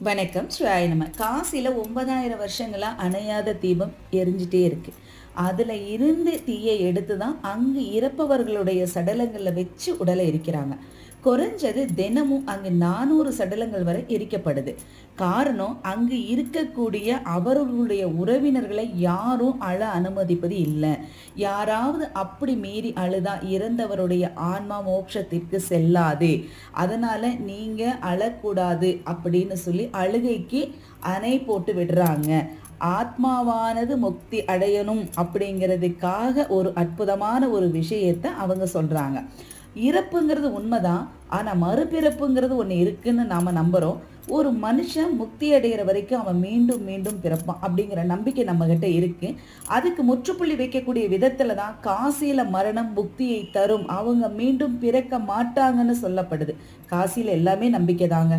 வணக்கம். சிவாய நம. காசியில் 9,000 வருஷங்களாக அணையாத தீபம் எரிஞ்சிட்டே இருக்கு. அதில் இருந்து தீயை எடுத்து தான் அங்கு இறப்பவர்களுடைய சடலங்களில் வச்சு உடலை எரிக்கிறாங்க. குறைஞ்சது தினமும் அங்கு 400 சடலங்கள் வரை எரிக்கப்படுது. காரணம், அங்கு இருக்கக்கூடிய அவர்களுடைய உறவினர்களை யாரும் அழ அனுமதிப்பது இல்லை. யாராவது அப்படி மீறி அழுதா இறந்தவருடைய ஆன்மா மோட்சத்திற்கு செல்லாது, அதனால நீங்க அழக்கூடாது அப்படின்னு சொல்லி அழுகைக்கு அணை போட்டு விடுறாங்க. ஆத்மாவானது முக்தி அடையணும் அப்படிங்கிறதுக்காக ஒரு அற்புதமான ஒரு விஷயத்தை அவங்க சொல்றாங்க. இறப்புங்கிறது உண்மைதான், ஆனால் மறுபிறப்புங்கிறது ஒன்று இருக்குன்னு நாம் நம்புகிறோம். ஒரு மனுஷன் முக்தி அடைகிற வரைக்கும் அவன் மீண்டும் மீண்டும் பிறப்பான் அப்படிங்கிற நம்பிக்கை நம்மகிட்ட இருக்கு. அதுக்கு முற்றுப்புள்ளி வைக்கக்கூடிய விதத்தில் தான் காசியில் மரணம் முக்தியை தரும், அவங்க மீண்டும் பிறக்க மாட்டாங்கன்னு சொல்லப்படுது. காசியில் எல்லாமே நம்பிக்கை தாங்க.